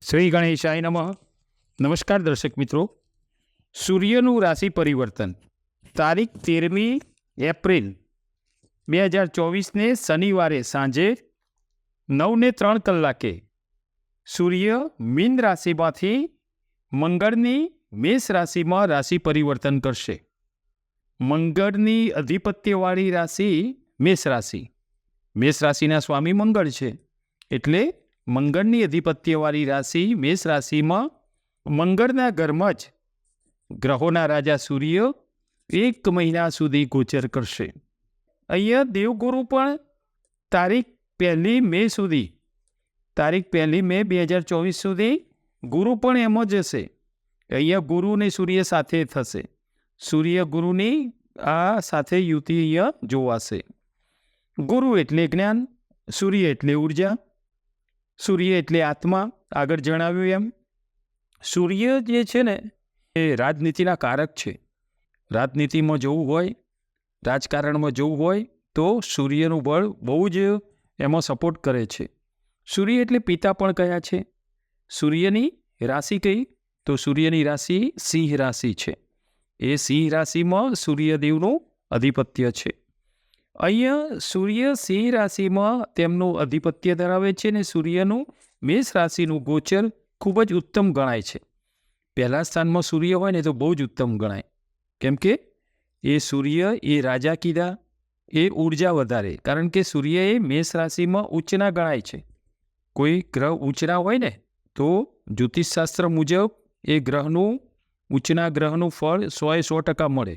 શ્રી ગણેશાય નમઃ. નમસ્કાર દર્શક મિત્રો. સૂર્યનું રાશિ પરિવર્તન તારીખ 13મી એપ્રિલ 2024ને શનિવારે સાંજે 9:03 સૂર્ય મીન રાશિમાંથી મંગળની મેષ રાશિમાં રાશિ પરિવર્તન કરશે. મંગળની અધિપત્યવાળી રાશિ મેષ રાશિ. મેષ રાશિના સ્વામી મંગળ છે, એટલે મંગળની અધિપત્યવાળી રાશિ મેષ રાશિમાં મંગળના ઘરમાં જ ગ્રહોના રાજા સૂર્ય 1 મહિના સુધી ગોચર કરશે. અહીંયા દેવગુરુ પણ તારીખ 1 મે સુધી, તારીખ 1 મે 2024 સુધી ગુરુ પણ એમ જ હશે. અહીંયા ગુરુ ને સૂર્ય સાથે થશે. સૂર્ય ગુરુની આ સાથે યુતિ અહીંયા જોવાશે. ગુરુ એટલે જ્ઞાન, સૂર્ય એટલે ઉર્જા, સૂર્ય એટલે આત્મા. આગળ જણાવ્યું એમ સૂર્ય જે છે ને એ રાજનીતિના કારક છે. રાજનીતિમાં જવું હોય, રાજકારણમાં જવું હોય તો સૂર્યનું બળ બહુ જ એમાં સપોર્ટ કરે છે. સૂર્ય એટલે પિતા પણ કયા છે. સૂર્યની રાશિ કઈ? તો સૂર્યની રાશિ સિંહ રાશિ છે. એ સિંહ રાશિમાં સૂર્યદેવનું અધિપત્ય છે. અહીંયા સૂર્ય સિંહ રાશિમાં તેમનું અધિપત્ય ધરાવે છે ને સૂર્યનું મેષ રાશિનું ગોચર ખૂબ જ ઉત્તમ ગણાય છે. પહેલા સ્થાનમાં સૂર્ય હોય ને તો બહુ જ ઉત્તમ ગણાય, કેમ કે એ સૂર્ય એ રાજા કીધા, એ ઉર્જા વધારે, કારણ કે સૂર્ય એ મેષ રાશિમાં ઉચ્ચના ગણાય છે. કોઈ ગ્રહ ઉચ્ચના હોય ને તો જ્યોતિષશાસ્ત્ર મુજબ એ ગ્રહનું ઉચ્ચના ગ્રહનું ફળ 100% મળે.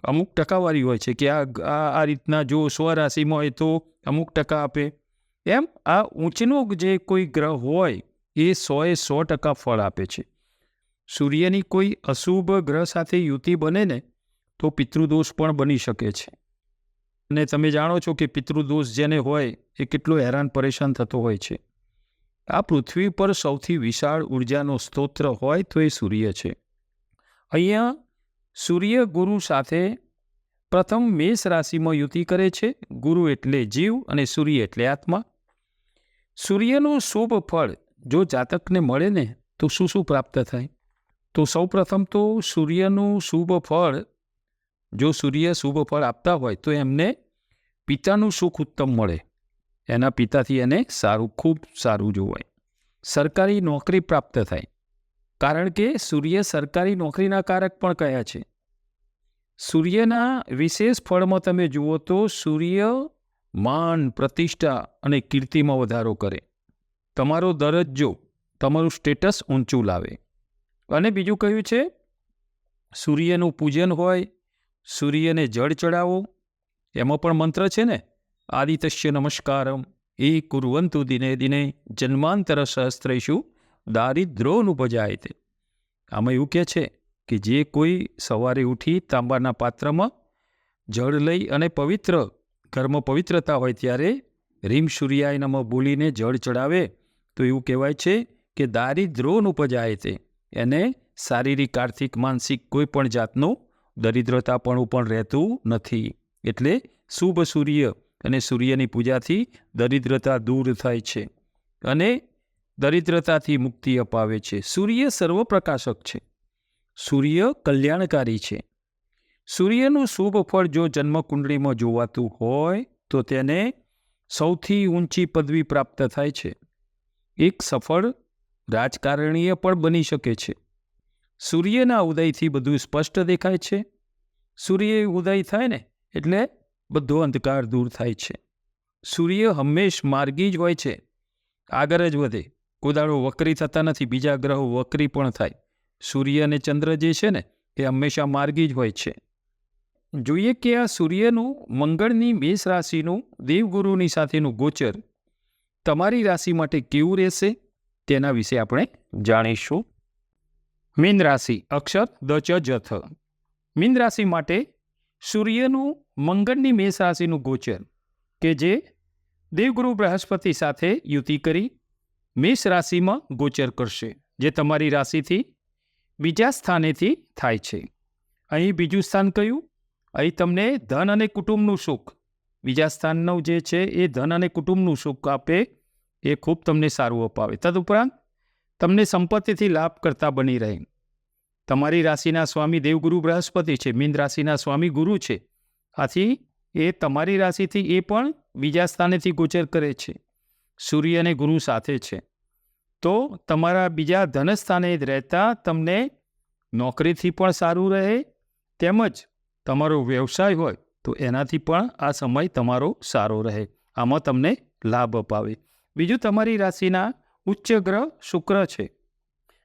અમુક ટકાવારી હોય છે કે આ રીતના જો સ્વરાશિમાં હોય તો અમુક ટકા આપે. એમ આ ઊંચનો જે કોઈ ગ્રહ હોય એ 100% ફળ આપે છે. સૂર્યની કોઈ અશુભ ગ્રહ સાથે યુતિ બને ને તો પિતૃદોષ પણ બની શકે છે. અને તમે જાણો છો કે પિતૃદોષ જેને હોય એ કેટલો હેરાન પરેશાન થતો હોય છે. આ પૃથ્વી પર સૌથી વિશાળ ઉર્જાનો સ્તોત્ર હોય તો એ સૂર્ય છે. અહીંયા સૂર્ય ગુરુ સાથે પ્રથમ મેષ રાશિમાં યુતિ કરે છે. ગુરુ એટલે જીવ અને સૂર્ય એટલે આત્મા. સૂર્યનું શુભ ફળ જો જાતકને મળે ને તો શું શું પ્રાપ્ત થાય? તો સૌ પ્રથમ તો સૂર્યનું શુભ ફળ, જો સૂર્ય શુભ ફળ આપતા હોય તો એમને પિતાનું સુખ ઉત્તમ મળે. એના પિતાથી એને સારું, ખૂબ સારું જોવાય. સરકારી નોકરી પ્રાપ્ત થાય, કારણ કે સૂર્ય સરકારી નોકરીના કારક પણ કયા છે. સૂર્યના વિશેષ ફળમાં તમે જુઓ તો સૂર્ય માન, પ્રતિષ્ઠા અને કીર્તિમાં વધારો કરે. તમારો દરજ્જો, તમારું સ્ટેટસ ઊંચું લાવે. અને બીજું કહ્યું છે સૂર્યનું પૂજન હોય, સૂર્યને જળ ચડાવો. એમાં પણ મંત્ર છે ને, આદિત્ય નમસ્કારમ એ કુર્વંતુ દિને દિને જન્માંતર સહસ્ત્રેષુ દારિદ્ર્યોનુપજાય તે. આમાં એવું કહે છે કે જે કોઈ સવારે ઉઠી તાંબાના પાત્રમાં જળ લઈ અને પવિત્ર, ઘરમાં પવિત્રતા હોય ત્યારે રીમ સૂર્યાય નમઃ બોલીને જળ ચડાવે તો એવું કહેવાય છે કે દારિદ્ર્યોનુપજાય તે, એને શારીરિક, આર્થિક, માનસિક કોઈ પણ જાતનું દરિદ્રતાપણું પણ રહેતું નથી. એટલે શુભ સૂર્ય અને સૂર્યની પૂજાથી દરિદ્રતા દૂર થાય છે અને દરિદ્રતાથી મુક્તિ અપાવે છે. સૂર્ય સર્વપ્રકાશક છે. સૂર્ય કલ્યાણકારી છે. સૂર્યનું શુભ ફળ જો જન્મકુંડળીમાં જોવાતું હોય તો તેને સૌથી ઊંચી પદવી પ્રાપ્ત થાય છે. એક સફળ રાજકારણીય પણ બની શકે છે. સૂર્યના ઉદયથી બધું સ્પષ્ટ દેખાય છે. સૂર્ય ઉદય થાય ને એટલે બધો અંધકાર દૂર થાય છે. સૂર્ય હંમેશ માર્ગી જ હોય છે, આગળ જ વધે. કોદાળો વક્રી થતા નથી, બીજા ગ્રહો વક્રી પણ થાય. સૂર્ય અને ચંદ્ર જે છે ને એ હંમેશા માર્ગી જ હોય છે. જોઈએ કે આ સૂર્યનું મંગળની મેષ રાશિનું દેવગુરુની સાથેનું ગોચર તમારી રાશિ માટે કેવું રહેશે તેના વિશે આપણે જાણીશું. મીન રાશિ, અક્ષર દ ચ જ થ. મીન રાશિ માટે સૂર્યનું મંગળની મેષ રાશિનું ગોચર કે જે દેવગુરુ બૃહસ્પતિ સાથે યુતિ કરી મેષ રાશિમાં ગોચર કરશે, જે તમારી રાશિથી બીજા સ્થાનેથી થાય છે. અહીં બીજું સ્થાન કયું? અહીં તમને ધન અને કુટુંબનું સુખ, બીજા સ્થાનનું જે છે એ ધન અને કુટુંબનું સુખ આપે, એ ખૂબ તમને સારું અપાવે. તદુપરાંત તમને સંપત્તિથી લાભ કરતા બની રહે. તમારી રાશિના સ્વામી દેવગુરુ બૃહસ્પતિ છે, મીન રાશિના સ્વામી ગુરુ છે. આથી એ તમારી રાશિથી એ પણ બીજા સ્થાનેથી ગોચર કરે છે. સૂર્ય અને ગુરુ સાથે છે, તો તમારા બીજા ધનસ્થાને રહેતા તમને નોકરીથી પણ સારું રહે, તેમજ તમારો વ્યવસાય હોય તો એનાથી પણ આ સમય તમારો સારો રહે. આમાં તમને લાભ અપાવે. બીજું, તમારી રાશિના ઉચ્ચ ગ્રહ શુક્ર છે.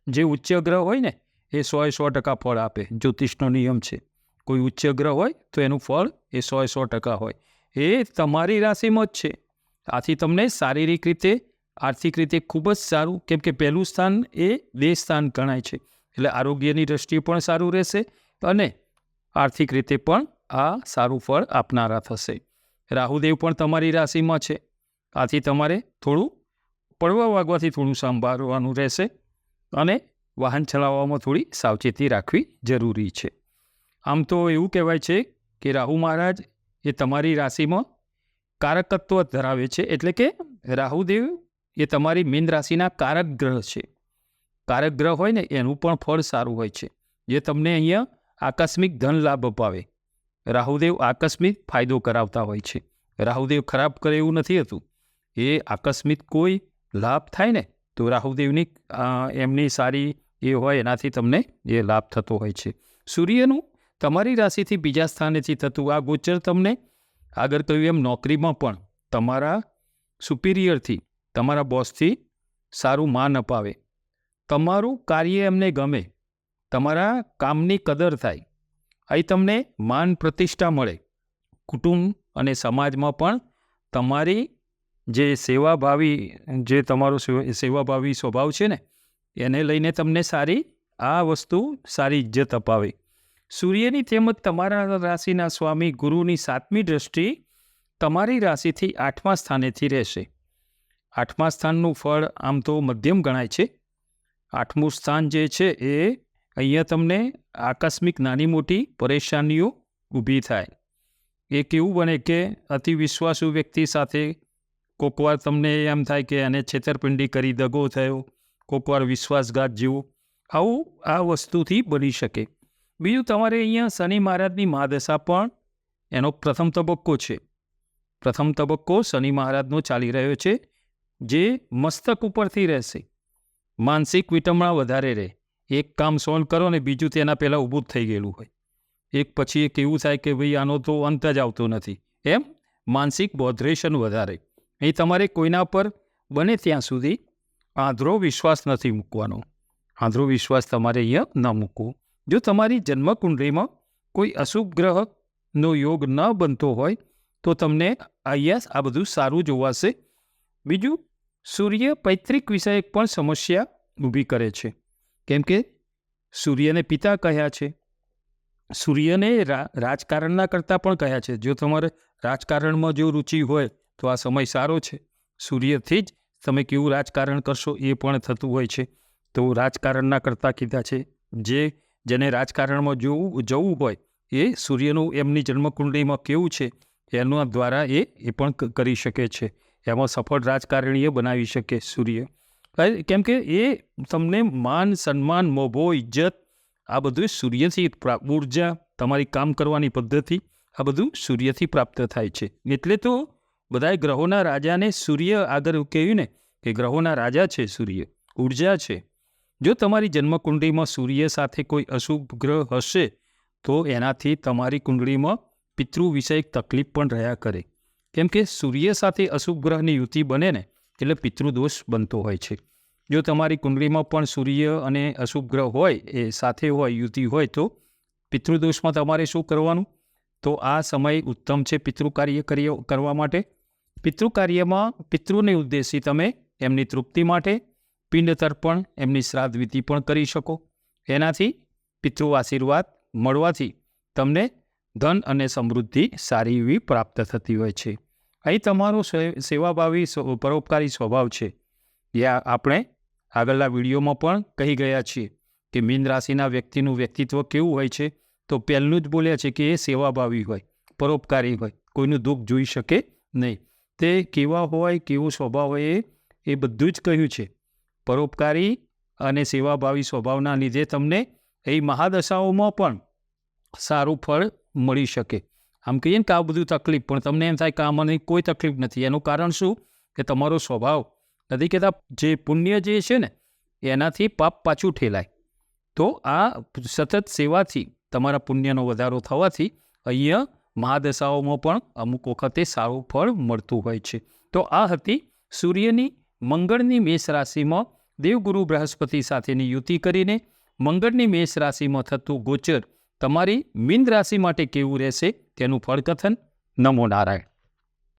જે ઉચ્ચ ગ્રહ હોય ને એ 100% ફળ આપે. જ્યોતિષનો નિયમ છે, કોઈ ઉચ્ચ ગ્રહ હોય તો એનું ફળ એ 100% હોય. એ તમારી રાશિમાં જ છે. આથી તમને શારીરિક રીતે, આર્થિક રીતે ખૂબ જ સારું, કેમ કે પહેલું સ્થાન એ દેહ સ્થાન ગણાય છે. એટલે આરોગ્યની દ્રષ્ટિએ પણ સારું રહેશે અને આર્થિક રીતે પણ આ સારું ફળ આપનારા થશે. રાહુદેવ પણ તમારી રાશિમાં છે. આથી તમારે થોડું પડવા વાગવાથી થોડું સંભાળવાનું રહેશે અને વાહન ચલાવવામાં થોડી સાવચેતી રાખવી જરૂરી છે. આમ તો એવું કહેવાય છે કે રાહુ મહારાજ એ તમારી રાશિમાં કારકત્વ ધરાવે છે. એટલે કે રાહુદેવ એ તમારી મીન રાશિના કારક ગ્રહ છે. કારક ગ્રહ હોય ને એનું પણ ફળ સારું હોય છે, જે તમને અહીંયા આકસ્મિક ધન લાભ અપાવે. રાહુદેવ આકસ્મિક ફાયદો કરાવતા હોય છે. રાહુદેવ ખરાબ કરે એવું નથી હતું. એ આકસ્મિક કોઈ લાભ થાય ને તો રાહુદેવની એમની સારી એ હોય, એનાથી તમને એ લાભ થતો હોય છે. સૂર્યનું તમારી રાશિથી બીજા સ્થાનેથી થતું આ ગોચર તમને આગળ કહ્યું એમ નોકરીમાં પણ તમારા સુપિરિયરથી, તમારા બોસથી સારું માન અપાવે. તમારું કાર્ય એમને ગમે, તમારા કામની કદર થાય. અહીં તમને માન પ્રતિષ્ઠા મળે. કુટુંબ અને સમાજમાં પણ તમારી જે સેવાભાવી, જે તમારો સેવાભાવી સ્વભાવ છે ને એને લઈને તમને સારી આ વસ્તુ સારી ઇજ્જત અપાવે. સૂર્યની તેમજ તમારા રાશિના સ્વામી ગુરુની 7મી દ્રષ્ટિ તમારી રાશિથી 8મા સ્થાનેથી રહેશે. 8મા સ્થાનનું ફળ આમ તો મધ્યમ ગણાય છે. 8મું સ્થાન જે છે એ અહીંયા તમને આકસ્મિક નાની મોટી પરેશાનીઓ ઊભી થાય. એ કેવું બને કે અતિ વિશ્વાસુ વ્યક્તિ સાથે કોકવાર તમને એમ થાય કે એને છેતરપિંડી કરી, દગો થયો, કોકવાર વિશ્વાસઘાત જેવું આવું આ વસ્તુથી બની શકે. બીજું, તમારે અહીંયા શનિ મહારાજની મહાદશા પણ એનો પ્રથમ તબક્કો છે. પ્રથમ તબક્કો શનિ મહારાજનો ચાલી રહ્યો છે, જે મસ્તક ઉપરથી રહેશે. માનસિક વિટમણા વધારે રહે. એક કામ સોલ્વ કરો ને બીજું તેના પહેલાં ઊભું જ થઈ ગયેલું હોય. એક પછી એક એવું થાય કે ભાઈ આનો તો અંત જ આવતો નથી. એમ માનસિક બોધરેશન વધારે. અહીં તમારે કોઈના પર બને ત્યાં સુધી આંધળો વિશ્વાસ નથી મૂકવાનો. આંધળો વિશ્વાસ તમારે અહીંયા ન મૂકવો. જો તમારી જન્મકુંડળીમાં કોઈ અશુભ ગ્રહનો યોગ ન બનતો હોય તો તમને અહીંયા આ બધું સારું જોવાશે. બીજું, સૂર્ય પૈતૃક વિષયક પણ સમસ્યા ઊભી કરે છે, કેમ કે સૂર્યને પિતા કહ્યા છે. સૂર્યને રાજકારણના કરતાં પણ કહ્યા છે. જો તમારે રાજકારણમાં જો રુચિ હોય તો આ સમય સારો છે. સૂર્યથી જ તમે કેવું રાજકારણ કરશો એ પણ થતું હોય છે. તો રાજકારણના કરતાં કીધા છે. જેને રાજકારણમાં જવું હોય એ સૂર્યનું એમની જન્મકુંડળીમાં કેવું છે એના દ્વારા એ પણ કરી શકે છે. એમાં સફળ રાજકારણીએ બનાવી શકે સૂર્ય. કેમ કે એ તમને માન, સન્માન, મોભો, ઇજ્જત આ બધું સૂર્યથી ઉર્જા, તમારી કામ કરવાની પદ્ધતિ આ બધું સૂર્યથી પ્રાપ્ત થાય છે. એટલે તો બધા ગ્રહોના રાજાને સૂર્ય આગળ કહ્યું ને કે ગ્રહોના રાજા છે સૂર્ય, ઉર્જા છે. જો તમારી જન્મકુંડળીમાં સૂર્ય સાથે કોઈ અશુભ ગ્રહ હશે તો એનાથી તમારી કુંડળીમાં પિતૃ વિષયક તકલીફ પણ રહ્યા કરે. કેમ કે સૂર્ય સાથે અશુભ ગ્રહની યુતિ બને ને એટલે પિતૃદોષ બનતો હોય છે. જો તમારી કુંડળીમાં પણ સૂર્ય અને અશુભ ગ્રહ હોય, એ સાથે હોય, યુતિ હોય, તો પિતૃદોષમાં તમારે શું કરવાનું? તો આ સમય ઉત્તમ છે પિતૃ કાર્ય કરવા માટે. પિતૃ કાર્યમાં પિતૃને ઉદ્દેશી તમે એમની તૃપ્તિ માટે પિંડ તર્પણ, એમની શ્રાદ્ધ વિધિ પણ કરી શકો. એનાથી પિતૃ આશીર્વાદ મળવાથી તમને ધન અને સમૃદ્ધિ સારી એવી પ્રાપ્ત થતી હોય છે. અહીં તમારો સેવાભાવી પરોપકારી સ્વભાવ છે. આપણે આગળના વિડીયોમાં પણ કહી ગયા છીએ કે મીન રાશિના વ્યક્તિનું વ્યક્તિત્વ કેવું હોય છે. તો પહેલું જ બોલ્યા છે કે એ સેવાભાવી હોય, પરોપકારી હોય, કોઈનું દુઃખ જોઈ શકે નહીં. તે કેવા હોય, કેવો સ્વભાવ હોય એ બધું જ કહ્યું છે. પરોપકારી અને સેવાભાવી સ્વભાવના લીધે તમને એ મહાદશાઓમાં પણ સારું ફળ મળી શકે. આમ કહીએ ને કે આ બધું તકલીફ, પણ તમને એમ થાય કે આ મને કોઈ તકલીફ નથી. એનું કારણ શું? કે તમારો સ્વભાવ નથી કહેતા જે પુણ્ય જે છે ને એનાથી પાપ પાછું ઠેલાય. તો આ સતત સેવાથી તમારા પુણ્યનો વધારો થવાથી અહીંયા મહાદશાઓમાં પણ અમુક વખતે સારું ફળ મળતું હોય છે. તો આ હતી સૂર્યની મંગળની મેષ રાશિમાં દેવગુરુ બૃહસ્પતિ સાથેની યુતિ કરીને મંગળની મેષ રાશિમાં થતું ગોચર તમારી મીન રાશિ માટે કેવું રહેશે તેનું ફળકથન. નમો નારાયણ.